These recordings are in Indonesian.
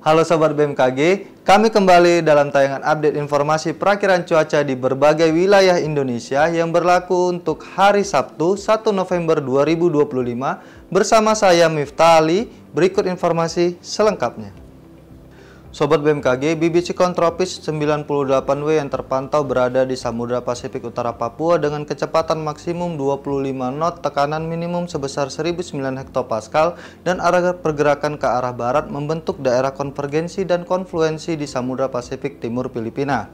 Halo Sobat BMKG, kami kembali dalam tayangan update informasi perakiraan cuaca di berbagai wilayah Indonesia yang berlaku untuk hari Sabtu 1 November 2025 bersama saya Miftah Ali. Berikut informasi selengkapnya. Sobat BMKG, bibit siklon tropis 98W yang terpantau berada di Samudra Pasifik Utara Papua dengan kecepatan maksimum 25 knot, tekanan minimum sebesar 1009 hektopascal dan arah pergerakan ke arah barat membentuk daerah konvergensi dan konfluensi di Samudra Pasifik Timur Filipina.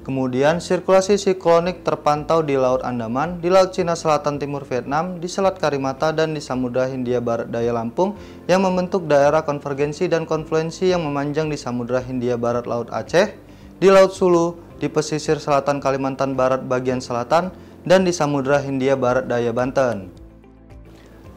Kemudian, sirkulasi siklonik terpantau di Laut Andaman, di Laut Cina Selatan Timur Vietnam, di Selat Karimata, dan di Samudra Hindia Barat Daya Lampung yang membentuk daerah konvergensi dan konfluensi yang memanjang di Samudra Hindia Barat Laut Aceh, di Laut Sulu, di pesisir selatan Kalimantan Barat bagian selatan, dan di Samudra Hindia Barat Daya Banten.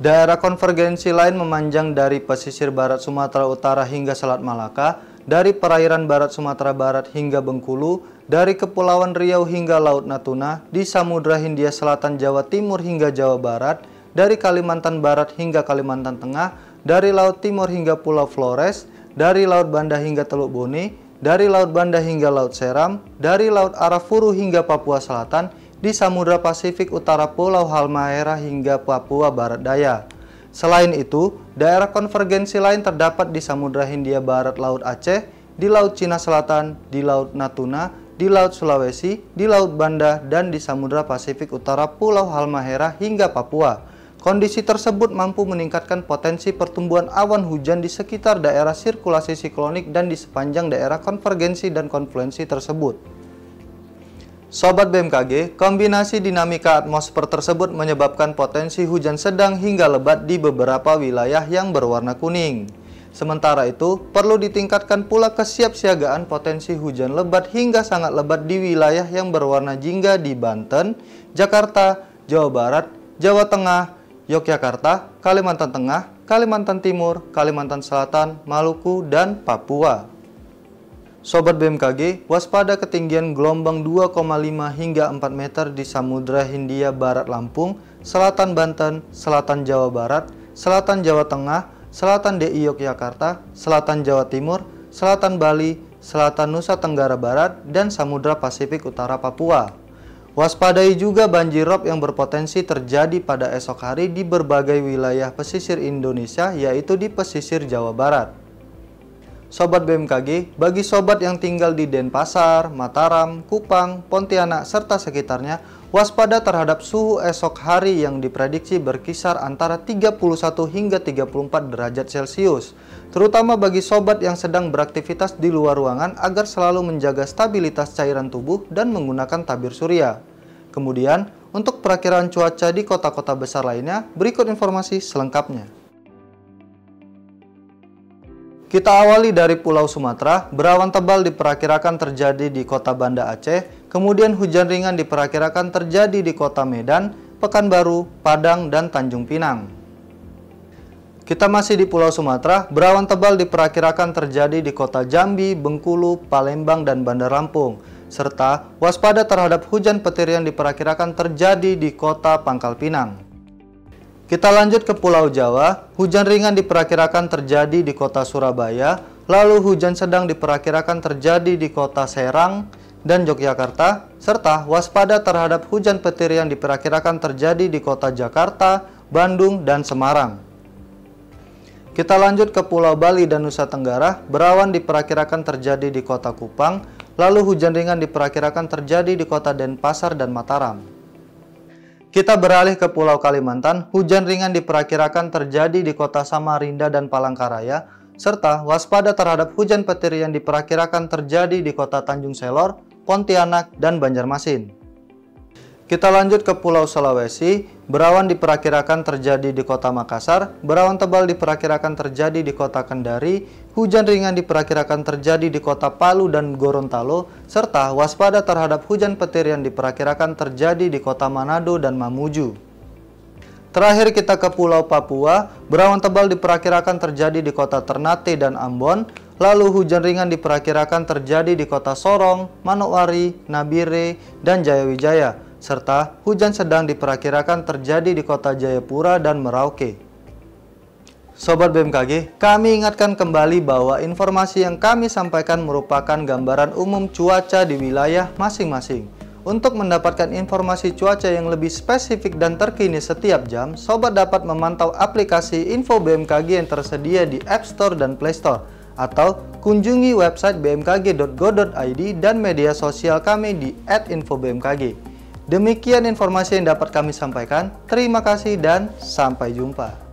Daerah konvergensi lain memanjang dari pesisir barat Sumatera Utara hingga Selat Malaka, dari perairan barat Sumatera Barat hingga Bengkulu, dari Kepulauan Riau hingga Laut Natuna, di Samudra Hindia Selatan Jawa Timur hingga Jawa Barat, dari Kalimantan Barat hingga Kalimantan Tengah, dari Laut Timur hingga Pulau Flores, dari Laut Banda hingga Teluk Bone, dari Laut Banda hingga Laut Seram, dari Laut Arafuru hingga Papua Selatan, di Samudra Pasifik Utara Pulau Halmahera hingga Papua Barat Daya. Selain itu, daerah konvergensi lain terdapat di Samudra Hindia Barat Laut Aceh, di Laut Cina Selatan, di Laut Natuna, di Laut Sulawesi, di Laut Banda, dan di Samudra Pasifik Utara Pulau Halmahera hingga Papua. Kondisi tersebut mampu meningkatkan potensi pertumbuhan awan hujan di sekitar daerah sirkulasi siklonik dan di sepanjang daerah konvergensi dan konfluensi tersebut. Sobat BMKG, kombinasi dinamika atmosfer tersebut menyebabkan potensi hujan sedang hingga lebat di beberapa wilayah yang berwarna kuning. Sementara itu, perlu ditingkatkan pula kesiapsiagaan potensi hujan lebat hingga sangat lebat di wilayah yang berwarna jingga di Banten, Jakarta, Jawa Barat, Jawa Tengah, Yogyakarta, Kalimantan Tengah, Kalimantan Timur, Kalimantan Selatan, Maluku, dan Papua. Sobat BMKG, waspada ketinggian gelombang 2,5 hingga 4 meter di Samudra Hindia Barat Lampung, Selatan Banten, Selatan Jawa Barat, Selatan Jawa Tengah, Selatan DI Yogyakarta, Selatan Jawa Timur, Selatan Bali, Selatan Nusa Tenggara Barat, dan Samudra Pasifik Utara Papua. Waspadai juga banjirop yang berpotensi terjadi pada esok hari di berbagai wilayah pesisir Indonesia, yaitu di pesisir Jawa Barat. Sobat BMKG, bagi sobat yang tinggal di Denpasar, Mataram, Kupang, Pontianak, serta sekitarnya, waspada terhadap suhu esok hari yang diprediksi berkisar antara 31 hingga 34 derajat Celcius. Terutama bagi sobat yang sedang beraktivitas di luar ruangan agar selalu menjaga stabilitas cairan tubuh dan menggunakan tabir surya. Kemudian, untuk perakiraan cuaca di kota-kota besar lainnya, berikut informasi selengkapnya. Kita awali dari Pulau Sumatera, berawan tebal diperkirakan terjadi di kota Banda Aceh, kemudian hujan ringan diperkirakan terjadi di kota Medan, Pekanbaru, Padang, dan Tanjung Pinang. Kita masih di Pulau Sumatera, berawan tebal diperkirakan terjadi di kota Jambi, Bengkulu, Palembang, dan Bandar Lampung, serta waspada terhadap hujan petir yang diperkirakan terjadi di kota Pangkal Pinang. Kita lanjut ke Pulau Jawa, hujan ringan diperkirakan terjadi di kota Surabaya, lalu hujan sedang diperkirakan terjadi di kota Serang dan Yogyakarta, serta waspada terhadap hujan petir yang diperkirakan terjadi di kota Jakarta, Bandung, dan Semarang. Kita lanjut ke Pulau Bali dan Nusa Tenggara, berawan diperkirakan terjadi di kota Kupang, lalu hujan ringan diperkirakan terjadi di kota Denpasar dan Mataram. Kita beralih ke Pulau Kalimantan, hujan ringan diperkirakan terjadi di kota Samarinda dan Palangkaraya, serta waspada terhadap hujan petir yang diperkirakan terjadi di kota Tanjung Selor, Pontianak, dan Banjarmasin. Kita lanjut ke Pulau Sulawesi, berawan diperkirakan terjadi di kota Makassar, berawan tebal diperkirakan terjadi di kota Kendari, hujan ringan diperkirakan terjadi di kota Palu dan Gorontalo, serta waspada terhadap hujan petir yang diperkirakan terjadi di kota Manado dan Mamuju. Terakhir kita ke Pulau Papua, berawan tebal diperkirakan terjadi di kota Ternate dan Ambon, lalu hujan ringan diperkirakan terjadi di kota Sorong, Manokwari, Nabire, dan Jayawijaya, serta hujan sedang diperkirakan terjadi di kota Jayapura dan Merauke. Sobat BMKG, kami ingatkan kembali bahwa informasi yang kami sampaikan merupakan gambaran umum cuaca di wilayah masing-masing. Untuk mendapatkan informasi cuaca yang lebih spesifik dan terkini setiap jam, Sobat dapat memantau aplikasi Info BMKG yang tersedia di App Store dan Play Store, atau kunjungi website bmkg.go.id dan media sosial kami di @infobmkg. Demikian informasi yang dapat kami sampaikan. Terima kasih dan sampai jumpa.